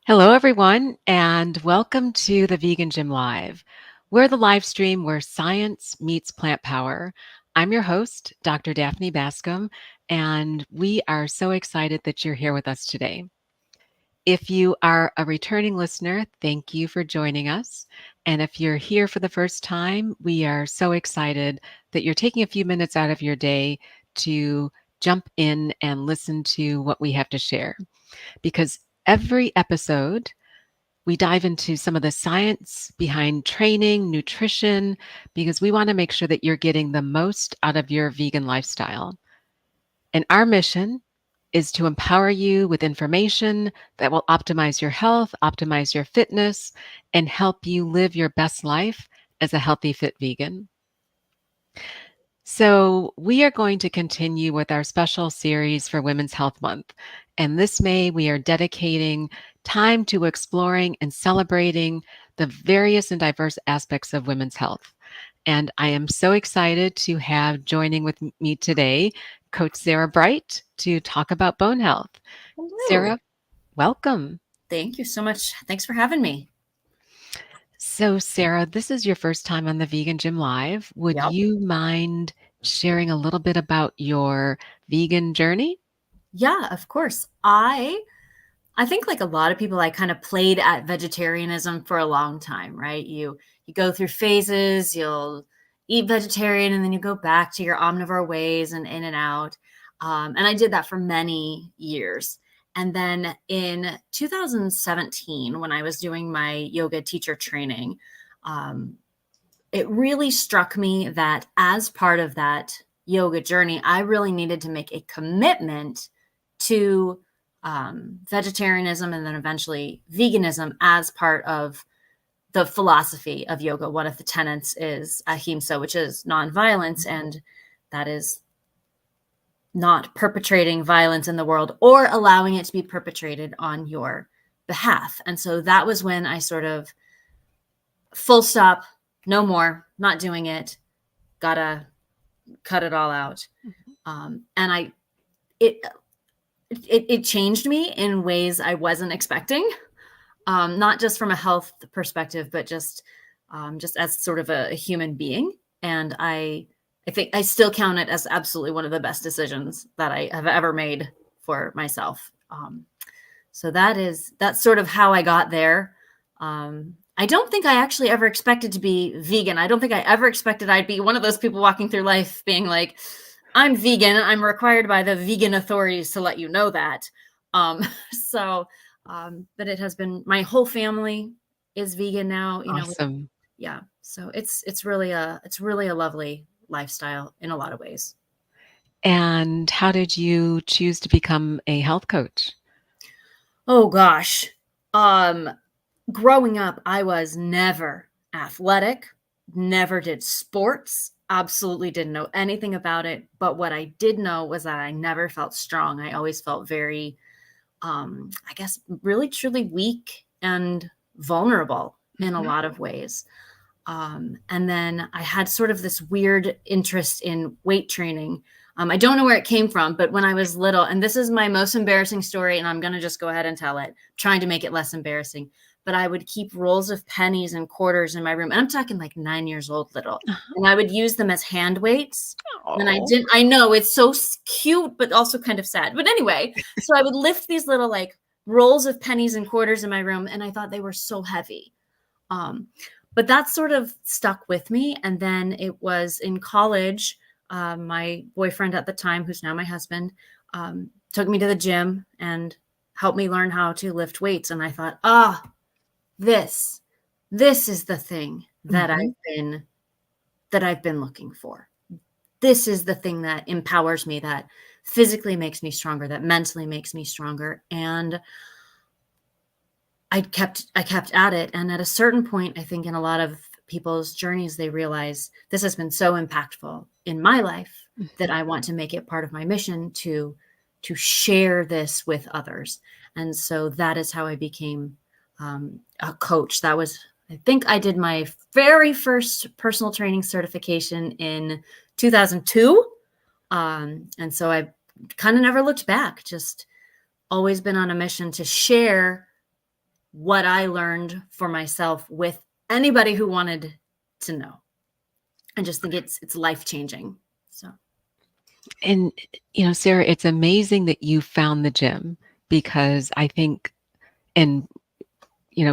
Hello, everyone, and welcome to the Vegan Gym Live. We're the live stream where science meets plant power. I'm your host, Dr. Daphne Bascom, and we are so excited that you're here with us today. If you are a returning listener, thank you for joining us. And if you're here for the first time, we are so excited that you're taking a few minutes out of your day to jump in and listen to what we have to share. Because every episode, we dive into some of the science behind training, nutrition, because we want to make sure that you're getting the most out of your vegan lifestyle. And our mission is to empower you with information that will optimize your health, optimize your fitness, and help you live your best life as a healthy, fit vegan. So, we are going to continue with our special series for Women's Health Month. And this May, we are dedicating time to exploring and celebrating the various and diverse aspects of women's health. And I am so excited to have joining with me today Coach Sarah Bright to talk about bone health. Hello. Sarah, welcome. Thank you so much. Thanks for having me. So, Sarah, this is your first time on the Vegan Gym Live. Would Yep. you mind sharing a little bit about your vegan journey? Yeah, of course. I think like a lot of people, I kind of played at vegetarianism for a long time, right? You go through phases, you'll eat vegetarian and then you go back to your omnivore ways and in and out. And I did that for many years. And then in 2017, when I was doing my yoga teacher training, um, it really struck me that as part of that yoga journey, I really needed to make a commitment to vegetarianism and then eventually veganism as part of the philosophy of yoga. One of the tenets is ahimsa, which is nonviolence, and that is not perpetrating violence in the world or allowing it to be perpetrated on your behalf. And so that was when I sort of full stop, no more, not doing it, gotta cut it all out. And it, it changed me in ways I wasn't expecting, not just from a health perspective, but just as sort of a human being. And I think I still count it as absolutely one of the best decisions that I have ever made for myself. So that's sort of how I got there. I don't think I actually ever expected to be vegan. I don't think I ever expected I'd be one of those people walking through life being like, I'm vegan. I'm required by the vegan authorities to let you know that. Um, so, but it has been, my whole family is vegan now, Awesome. yeah. So it's really a lovely lifestyle in a lot of ways. And how did you choose to become a health coach? Oh gosh. Um, Growing up, I was never athletic, never did sports, absolutely didn't know anything about it. But what I did know was that I never felt strong. I always felt very, I guess, really truly weak and vulnerable in a Mhm. lot of ways. And then I had sort of this weird interest in weight training. I don't know where it came from, but when I was little, and this is my most embarrassing story, and I'm going to just go ahead and tell it, trying to make it less embarrassing. But I would keep rolls of pennies and quarters in my room. And I'm talking like 9 years old, little. And I would use them as hand weights. And Oh. I know it's so cute, but also kind of sad. But anyway, so I would lift these little like rolls of pennies and quarters in my room. And I thought they were so heavy. Um, but that sort of stuck with me. And then it was in college, my boyfriend at the time, who's now my husband, took me to the gym and helped me learn how to lift weights. And I thought, this, this is the thing that Mhm. I've been looking for. This is the thing that empowers me, that physically makes me stronger, that mentally makes me stronger. And I kept at it. And at a certain point, I think in a lot of people's journeys, they realize this has been so impactful in my life that I want to make it part of my mission to share this with others. And so that is how I became a coach. That was, I think I did my very first personal training certification in 2002. And so I kind of never looked back, just always been on a mission to share what I learned for myself with anybody who wanted to know. I just think it's life-changing. So, And, Sarah, it's amazing that you found the gym because I think, and,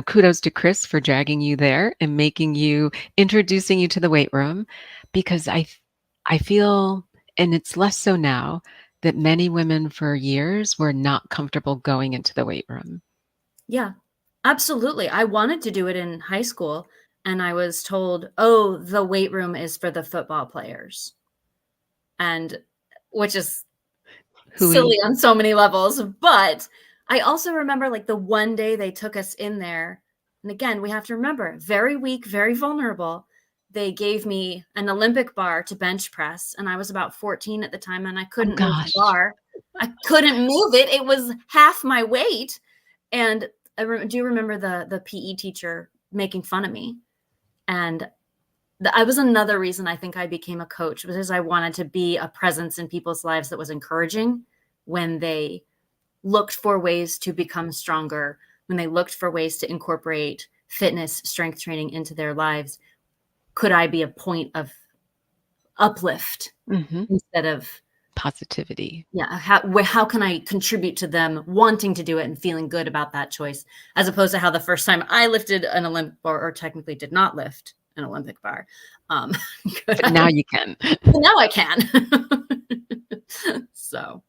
kudos to Chris for dragging you there and introducing you to the weight room because I feel, and it's less so now, that many women for years were not comfortable going into the weight room. yeah, absolutely. I wanted to do it in high school, and I was told, "Oh, the weight room is for the football players." And which is Who silly we on so many levels, but I also remember, like, the one day they took us in there, and again, we have to remember, very weak, very vulnerable. They gave me an Olympic bar to bench press, and I was about 14 at the time, and I Oh couldn't move the gosh. bar. I couldn't move it, it was half my weight, and I do remember the PE teacher making fun of me, and I was another reason I think I became a coach, because I wanted to be a presence in people's lives that was encouraging when they looked for ways to become stronger, when they looked for ways to incorporate fitness, strength training into their lives. Could I be a point of uplift Mhm. instead of, Positivity. yeah, how can I contribute to them wanting to do it and feeling good about that choice, as opposed to how the first time I lifted an Olympic bar, or technically did not lift an Olympic bar, um, could But I? now you can. Now I can. So,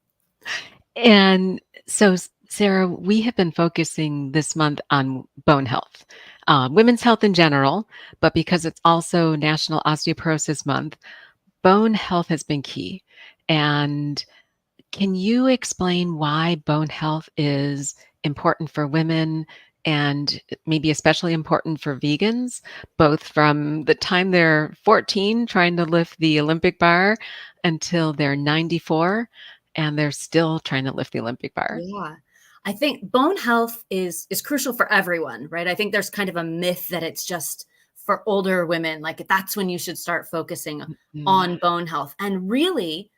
And so, Sarah, we have been focusing this month on bone health, women's health in general, but because it's also National Osteoporosis Month, bone health has been key. And can you explain why bone health is important for women and maybe especially important for vegans, both from the time they're 14 trying to lift the Olympic bar until they're 94 and they're still trying to lift the Olympic bar? yeah. I think bone health is crucial for everyone, right? I think there's kind of a myth that it's just for older women, like that's when you should start focusing Mm, on bone health. And really,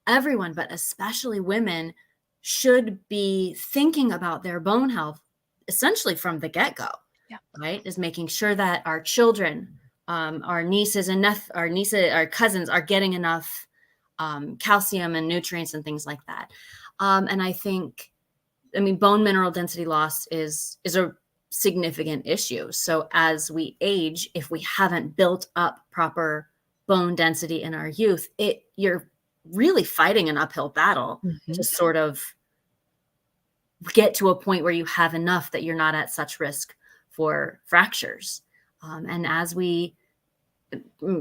everyone, but especially women, should be thinking about their bone health essentially from the get-go, yeah. right? Is making sure that our children, our nieces and our cousins are getting enough calcium and nutrients and things like that. And I mean, bone mineral density loss is a significant issue. So as we age, if we haven't built up proper bone density in our youth, you're really fighting an uphill battle to Mhm. sort of get to a point where you have enough that you're not at such risk for fractures. And as we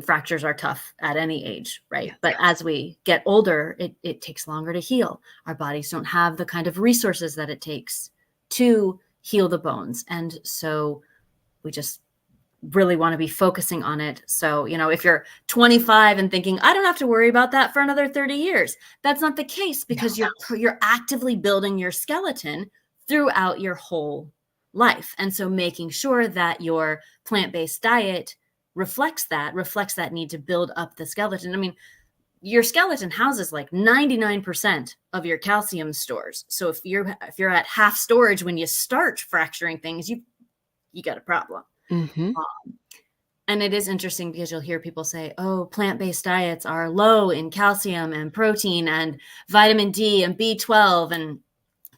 fractures are tough at any age, right? Yes. But as we get older, it takes longer to heal. Our bodies don't have the kind of resources that it takes to heal the bones. And so we just really want to be focusing on it. So, if you're 25 and thinking, I don't have to worry about that for another 30 years, that's not the case, because No. you're actively building your skeleton throughout your whole life. And so making sure that your plant-based diet reflects that need to build up the skeleton. I mean, your skeleton houses like 99% of your calcium stores. So if you're at half storage when you start fracturing things, you got a problem. Mhm. And it is interesting because you'll hear people say, oh, plant-based diets are low in calcium and protein and vitamin D and B12 and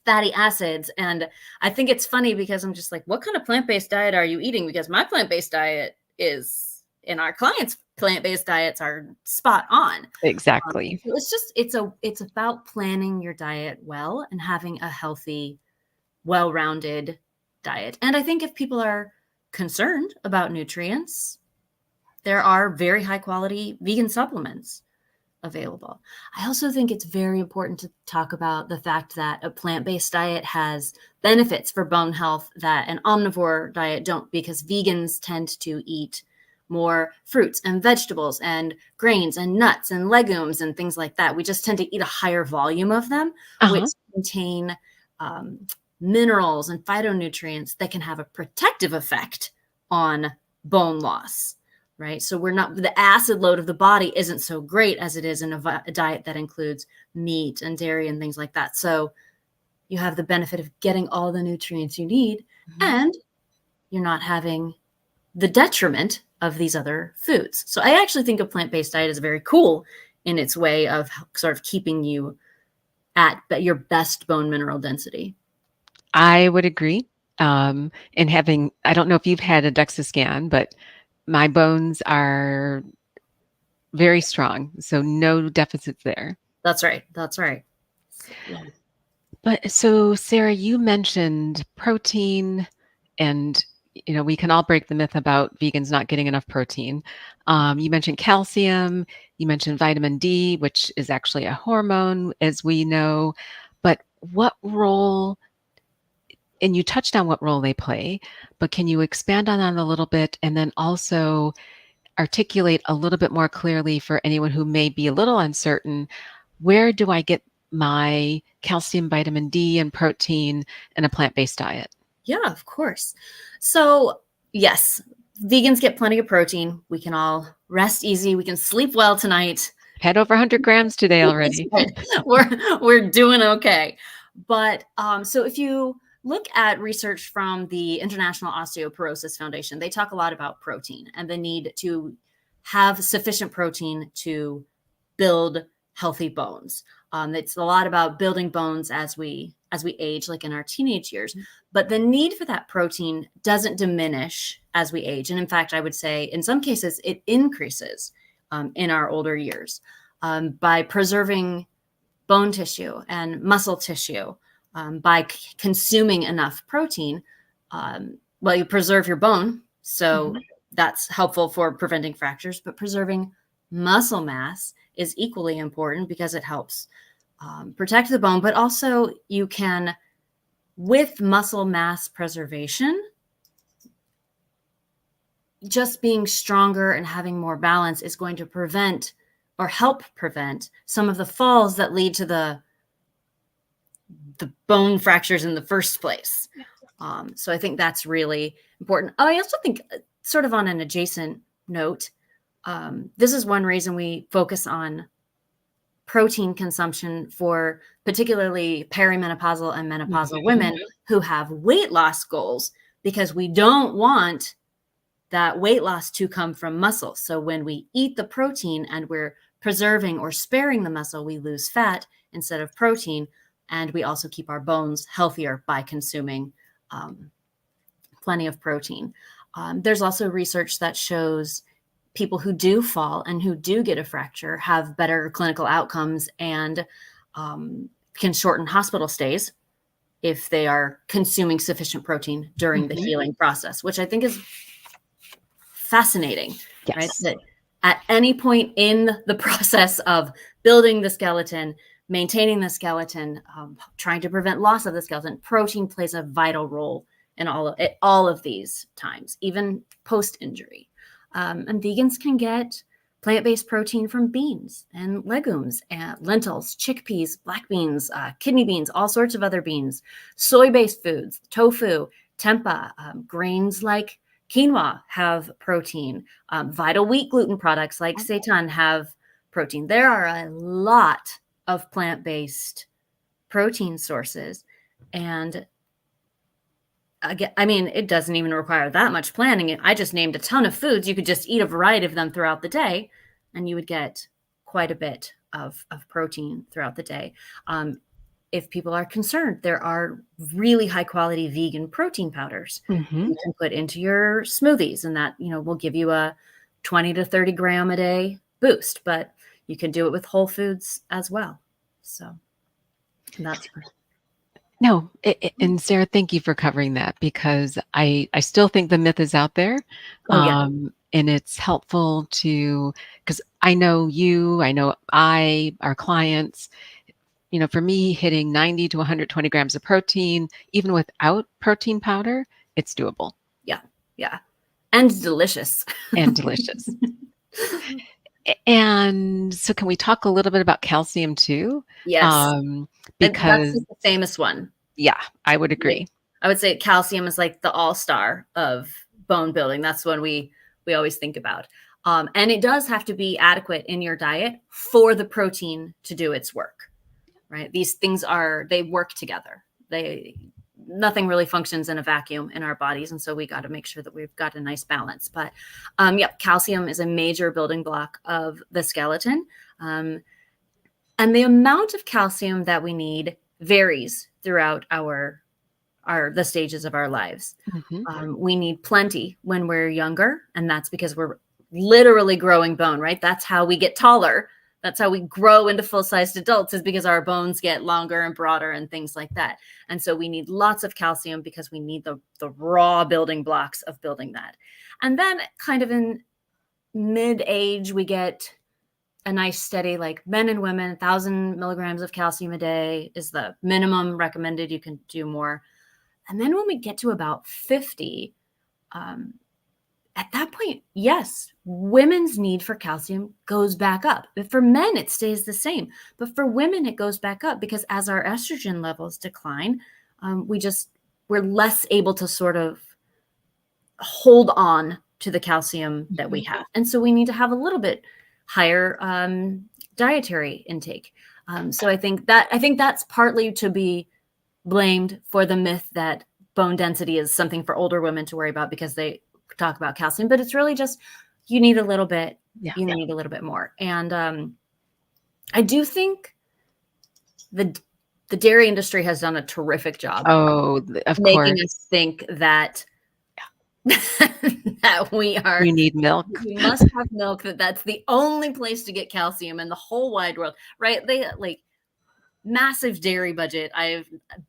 fatty acids. And I think it's funny because I'm just like, what kind of plant-based diet are you eating? Because my plant-based diet and our clients' plant-based diets are spot on. Exactly. So it's about planning your diet well and having a healthy, well-rounded diet. And I think if people are concerned about nutrients, there are very high quality vegan supplements available. I also think it's very important to talk about the fact that a plant-based diet has benefits for bone health that an omnivore diet don't, because vegans tend to eat more fruits and vegetables and grains and nuts and legumes and things like that. We just tend to eat a higher volume of them, which Uh-huh. contain um, minerals and phytonutrients that can have a protective effect on bone loss, right? So the acid load of the body isn't so great as it is in a diet that includes meat and dairy and things like that. So you have the benefit of getting all the nutrients you need Mhm. and you're not having the detriment of these other foods. So I actually think a plant-based diet is very cool in its way of sort of keeping you at your best bone mineral density. I would agree. And having, I don't know if you've had a DEXA scan, but my bones are very strong, so no deficits there. That's right. That's right. Yeah. But so, Sarah, you mentioned protein, and we can all break the myth about vegans not getting enough protein. You mentioned calcium, you mentioned vitamin D, which is actually a hormone, as we know. But what role, and you touched on what role they play, but can you expand on that a little bit and then also articulate a little bit more clearly for anyone who may be a little uncertain, where do I get my calcium, vitamin D, and protein in a plant-based diet? Yeah, of course. So, yes, vegans get plenty of protein. We can all rest easy. We can sleep well tonight. Had over 100 grams today already. we're doing okay. But so if you look at research from the International Osteoporosis Foundation, they talk a lot about protein and the need to have sufficient protein to build healthy bones. It's a lot about building bones as we age, like in our teenage years. But the need for that protein doesn't diminish as we age, and in fact, I would say in some cases it increases in our older years by preserving bone tissue and muscle tissue. By consuming enough protein, well, you preserve your bone, so that's helpful for preventing fractures. But preserving muscle mass is equally important because it helps protect the bone, but also you can, with muscle mass preservation, just being stronger and having more balance is going to prevent or help prevent some of the falls that lead to the bone fractures in the first place. So I think that's really important. I also think, sort of on an adjacent note, this is one reason we focus on protein consumption for particularly perimenopausal and menopausal women who have weight loss goals, because we don't want that weight loss to come from muscle. So when we eat the protein and we're preserving or sparing the muscle, we lose fat instead of protein. And we also keep our bones healthier by consuming plenty of protein. There's also research that shows people who do fall and who do get a fracture have better clinical outcomes and can shorten hospital stays if they are consuming sufficient protein during the healing process, which I think is fascinating, right? That at any point in the process of building the skeleton, maintaining the skeleton, trying to prevent loss of the skeleton, protein plays a vital role in all of these times, even post-injury. And vegans can get plant-based protein from beans and legumes, and lentils, chickpeas, black beans, kidney beans, all sorts of other beans, soy-based foods, tofu, tempeh, grains like quinoa have protein. Vital wheat gluten products like seitan have protein. There are a lot of plant-based protein sources. And again, I mean, it doesn't even require that much planning. I just named a ton of foods. You could just eat a variety of them throughout the day, and you would get quite a bit of protein throughout the day. If people are concerned, there are really high quality vegan protein powders you can put into your smoothies, and that, will give you a 20 to 30 gram a day boost, but you can do it with whole foods as well. So that's No, and Sarah, thank you for covering that, because I still think the myth is out there. Oh yeah. And it's helpful to, because I know our clients, for me, hitting 90 to 120 grams of protein, even without protein powder, it's doable. Yeah. Yeah. And delicious. And delicious. And so can we talk a little bit about calcium too? Yes. That's Because the famous one. yeah, I would agree. I would say calcium is like the all-star of bone building. That's one we always think about. And it does have to be adequate in your diet for the protein to do its work, right? These things they work together. nothing really functions in a vacuum in our bodies. And so we got to make sure that we've got a nice balance. But calcium is a major building block of the skeleton. And the amount of calcium that we need varies throughout the stages of our lives. We need plenty when we're younger, and that's because we're literally growing bone, right? That's how we get taller. That's how we grow into full-sized adults, is because our bones get longer and broader and things like that. And so we need lots of calcium because we need the raw building blocks of building that. And then kind of in mid-age, we get a nice steady, like men and women, 1,000 milligrams of calcium a day is the minimum recommended. You can do more. And then when we get to about 50, at that point, yes, women's need for calcium goes back up. But for men, it stays the same. But for women, it goes back up because as our estrogen levels decline, we're less able to sort of hold on to the calcium that we have. And so we need to have a little bit higher dietary intake. So I think that's partly to be blamed for the myth that bone density is something for older women to worry about because they talk about calcium, but it's really just you need a little bit. You need a little bit more. And I do think the dairy industry has done a terrific job. Of making course. us think that that You need milk. we must have milk, that's the only place to get calcium in the whole wide world, right? They like massive dairy budget.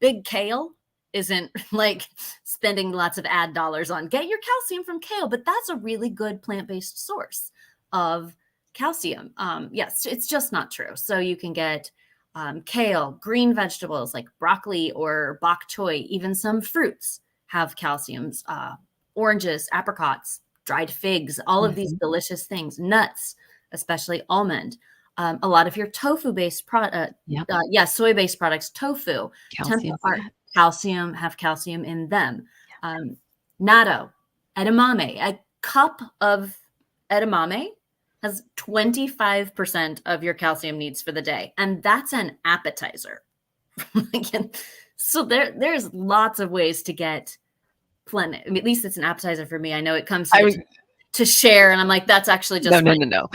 Big kale isn't like spending lots of ad dollars on get your calcium from kale, but that's a really good plant-based source of calcium. Yes, it's just not true. So you can get kale, green vegetables like broccoli or bok choy, even some fruits have calciums, oranges, apricots, dried figs, all of these delicious things, nuts, especially almond. A lot of your tofu-based soy-based products, tofu, have calcium in them. Natto, edamame, a cup of edamame has 25% of your calcium needs for the day, and that's an appetizer. So there's lots of ways to get plenty. I mean, at least it's an appetizer for me. I know it comes to share, and I'm like, that's actually just no.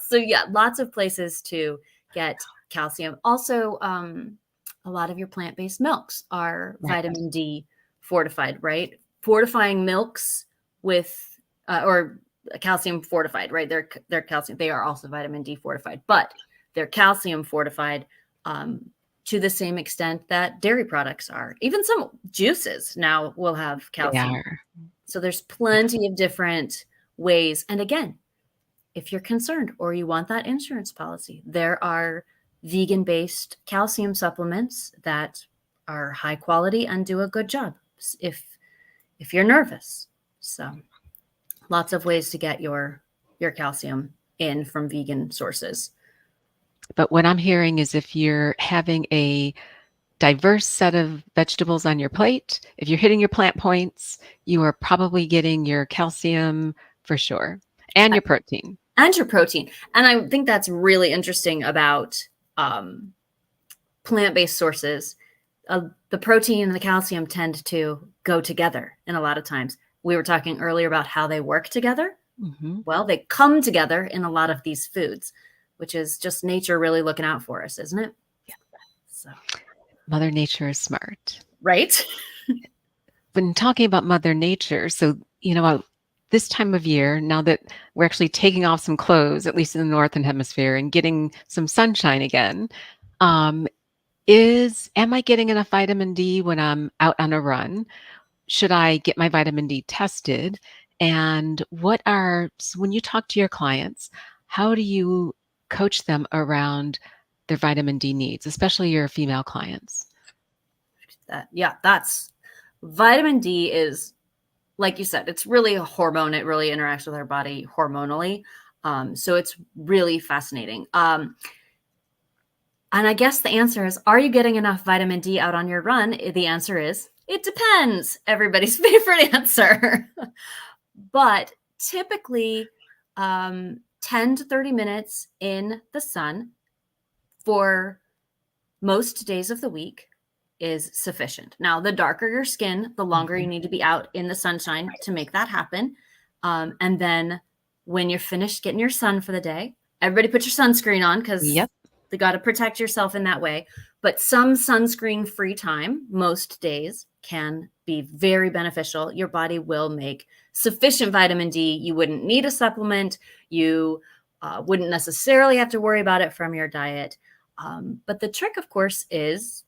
So yeah, lots of places to get calcium. Also, a lot of your plant-based milks are vitamin D fortified, right? Fortifying milks with or calcium fortified, right? They're calcium. They are also vitamin D fortified, but they're calcium fortified to the same extent that dairy products are. Even some juices now will have calcium. So there's plenty of different ways. And again, if you're concerned or you want that insurance policy, there are vegan-based calcium supplements that are high quality and do a good job if you're nervous. So lots of ways to get your calcium in from vegan sources. But what I'm hearing is if you're having a diverse set of vegetables on your plate, if you're hitting your plant points, you are probably getting your calcium for sure, and your protein. And I think that's really interesting about plant-based sources. The protein and the calcium tend to go together in a lot of times. We were talking earlier about how they work together. Well, they come together in a lot of these foods, which is just nature really looking out for us, isn't it? So Mother Nature is smart. Right? When talking about Mother Nature, so, this time of year, now that we're actually taking off some clothes, at least in the Northern Hemisphere, and getting some sunshine again, am I getting enough vitamin D when I'm out on a run? Should I get my vitamin D tested? And so when you talk to your clients, how do you coach them around their vitamin D needs, especially your female clients? That's vitamin D is, like you said, it's really a hormone. It really interacts with our body hormonally. So it's really fascinating. And I guess the answer is, are you getting enough vitamin D out on your run? The answer is, it depends. Everybody's favorite answer. But typically 10 to 30 minutes in the sun for most days of the week is sufficient. Now, the darker your skin, the longer you Mhm. need to be out in the sunshine to make that happen. And then when you're finished getting your sun for the day, everybody put your sunscreen on because Yep. they got to protect yourself in that way. But some sunscreen free time, most days, can be very beneficial. Your body will make sufficient vitamin D. You wouldn't need a supplement. You wouldn't necessarily have to worry about it from your diet. But the trick, of course, is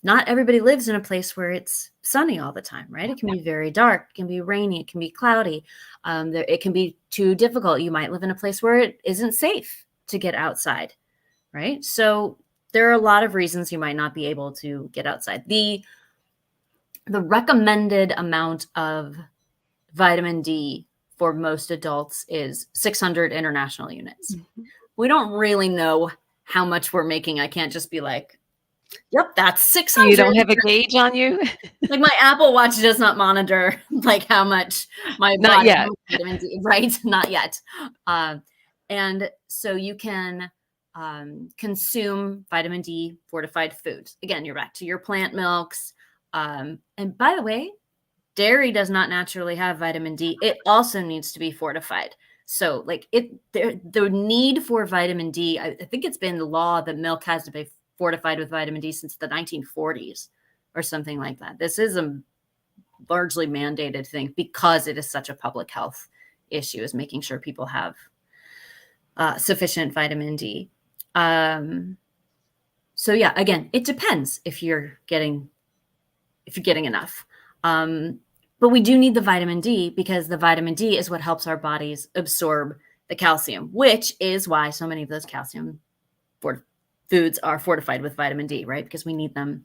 not everybody lives in a place where it's sunny all the time, right? It can be very dark, it can be rainy, it can be cloudy. It can be too difficult. You might live in a place where it isn't safe to get outside, right? So there are a lot of reasons you might not be able to get outside. The recommended amount of vitamin D for most adults is 600 international units. Mhm. We don't really know how much we're making. I can't just be like, yep, that's You 600. don't have a gauge on you? Like my Apple Watch does not monitor like how much my Not body, how yet. much vitamin D, right? Not yet. And so you can consume vitamin D fortified foods. Again, you're back to your plant milks. And by the way, dairy does not naturally have vitamin D. It also needs to be fortified. So like the need for vitamin D, I think it's been the law that milk has to be fortified with vitamin D since the 1940s or something like that. This is a largely mandated thing because it is such a public health issue, is making sure people have sufficient vitamin D. So yeah, again, it depends if you're getting enough. But we do need the vitamin D because the vitamin D is what helps our bodies absorb the calcium, which is why so many of those calcium foods are fortified with vitamin D, right? Because we need them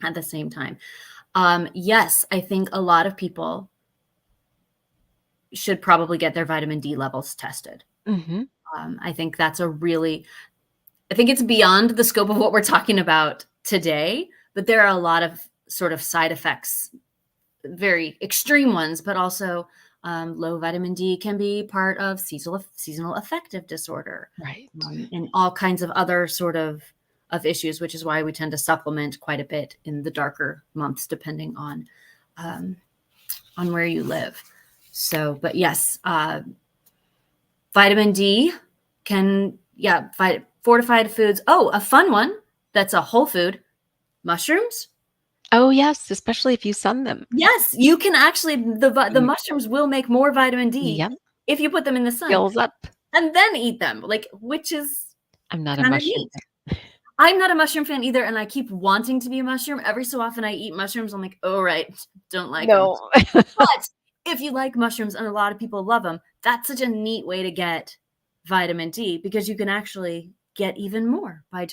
at the same time. Yes, I think a lot of people should probably get their vitamin D levels tested. Mhm. I think that's I think it's beyond the scope of what we're talking about today, but there are a lot of sort of side effects, very extreme ones, but also low vitamin D can be part of seasonal affective disorder, Right. and all kinds of other sort of issues, which is why we tend to supplement quite a bit in the darker months, depending um, on where you live. So, but yes, vitamin D can, yeah, fortified foods. Oh, a fun one that's a whole food, mushrooms. Oh, yes, especially if you sun them. Yes, you can actually, the You mushrooms will make more vitamin D Yep, if you put them in the sun skills up. and then eat them, like, which is I'm not a kind of mushroom neat. fan. I'm not a mushroom fan either, and I keep wanting to be a mushroom. Every so often I eat mushrooms. I'm like, oh, right, don't like them. No. But if you like mushrooms, and a lot of people love them, that's such a neat way to get vitamin D because you can actually get even more by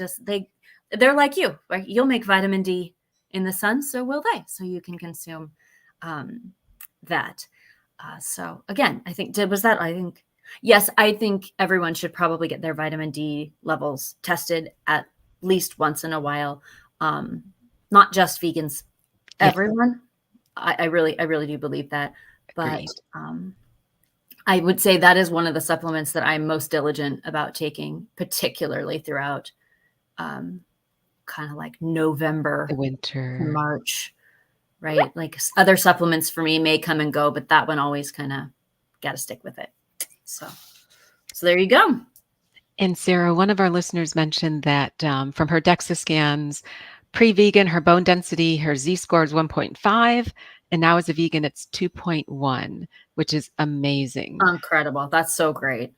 they're like you, right? You'll make vitamin D in the sun, so will they. So you can consume that. So again, I think yes, I think everyone should probably get their vitamin D levels tested at least once in a while. Not just vegans, Yeah, everyone. I really do believe that. But agreed. I would say that is one of the supplements that I'm most diligent about taking, particularly throughout kind of like The November to winter. March, right? Like other supplements for me may come and go, but that one always kind of got to stick with it. So there you go. And Sarah, one of our listeners mentioned that from her DEXA scans, pre-vegan, her bone density, her Z-score is 1.5, and now as a vegan, it's 2.1, which is amazing. Incredible. That's so great.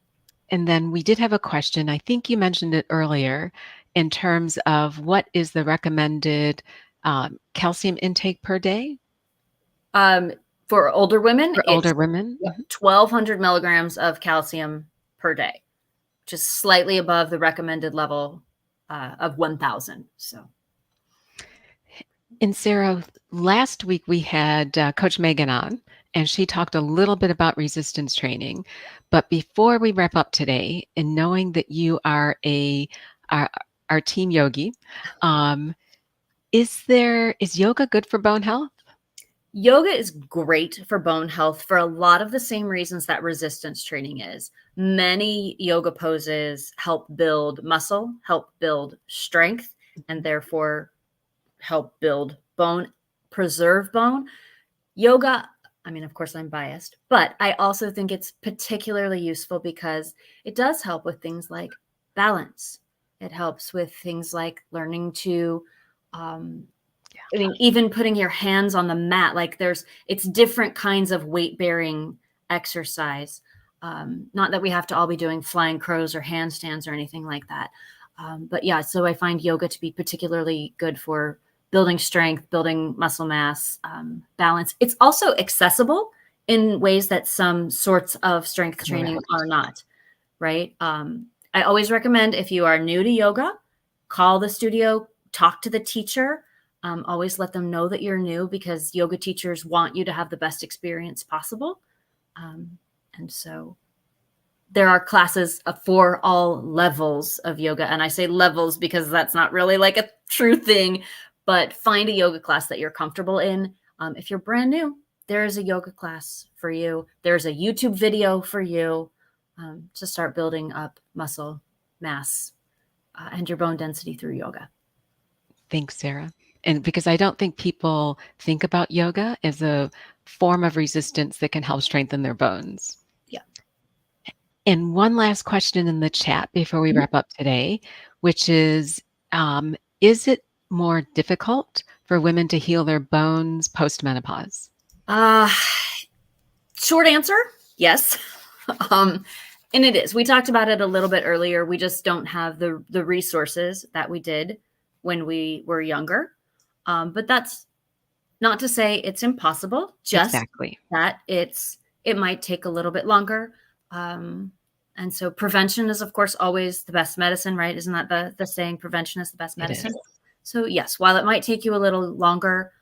And then we did have a question. I think you mentioned it earlier in terms of what is the recommended calcium intake per day Um, for older women, for it's older women? 1,200 milligrams of calcium per day, which is slightly above the recommended level of 1,000. So And Sarah, last week we had Coach Megan on, and she talked a little bit about resistance training. But before we wrap up today, and knowing that you are our, our team yogi, um, is yoga good for bone health? yoga is great for bone health for a lot of the same reasons that resistance training is. Many yoga poses help build muscle, help build strength, and therefore help build bone, preserve bone. Yoga, I mean, of course, I'm biased, but I also think it's particularly useful because it does help with things like balance. It helps with things like learning to, um, I mean, even putting your hands on the mat, like it's different kinds of weight bearing exercise. Not that we have to all be doing flying crows or handstands or anything like that. But yeah, so I find yoga to be particularly good for building strength, building muscle mass, balance. It's also accessible in ways that some sorts of strength training Correct. are not, right? I always recommend if you are new to yoga, call the studio, talk to the teacher. Always let them know that you're new because yoga teachers want you to have the best experience possible. And so there are classes for all levels of yoga. And I say levels because that's not really like a true thing, but find a yoga class that you're comfortable in. If you're brand new, there is a yoga class for you. There's a YouTube video for you to start building up muscle mass and your bone density through yoga. Thanks, Sarah. And because I don't think people think about yoga as a form of resistance that can help strengthen their bones. Yeah. And one last question in the chat before we wrap up today, which is it more difficult for women to heal their bones post-menopause? Short answer, yes. And it is. We talked about it a little bit earlier. We just don't have the resources that we did when we were younger. But that's not to say it's impossible, just Exactly. that it might take a little bit longer. And so prevention is, of course, always the best medicine, right? Isn't that the saying, prevention is the best It medicine? is. So yes, while it might take you a little longer,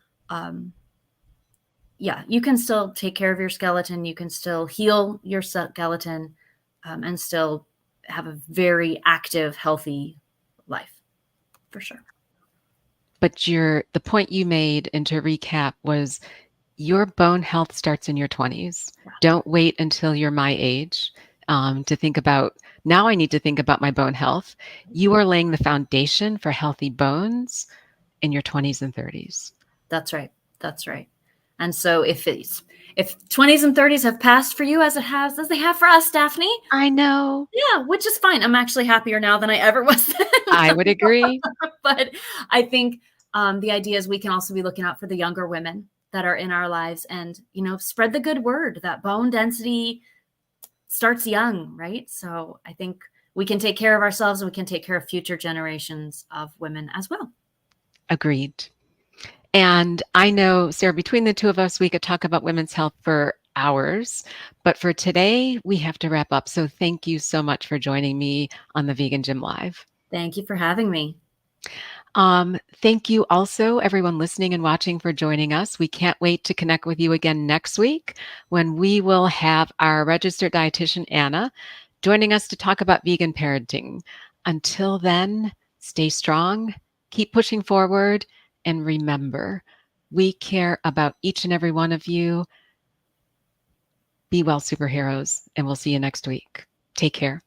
yeah, you can still take care of your skeleton. You can still heal your skeleton and still have a very active, healthy life, for sure. But the point you made, and to recap, was your bone health starts in your 20s. Don't wait until you're my age to think about, now I need to think about my bone health. You are laying the foundation for healthy bones in your 20s and 30s. That's right. That's right. And so if 20s and 30s have passed for you as they have for us, Daphne, I know. yeah, which is fine. I'm actually happier now than I ever was then. I would agree. But I think the idea is we can also be looking out for the younger women that are in our lives and, spread the good word that bone density starts young, right? So I think we can take care of ourselves and we can take care of future generations of women as well. Agreed. And I know, Sarah, between the two of us, we could talk about women's health for hours. But for today, we have to wrap up. So thank you so much for joining me on the Vegan Gym Live. Thank you for having me. Thank you also, everyone listening and watching, for joining us. We can't wait to connect with you again next week when we will have our registered dietitian, Anna, joining us to talk about vegan parenting. Until then, stay strong, keep pushing forward, and remember, we care about each and every one of you. Be well, superheroes, and we'll see you next week. Take care.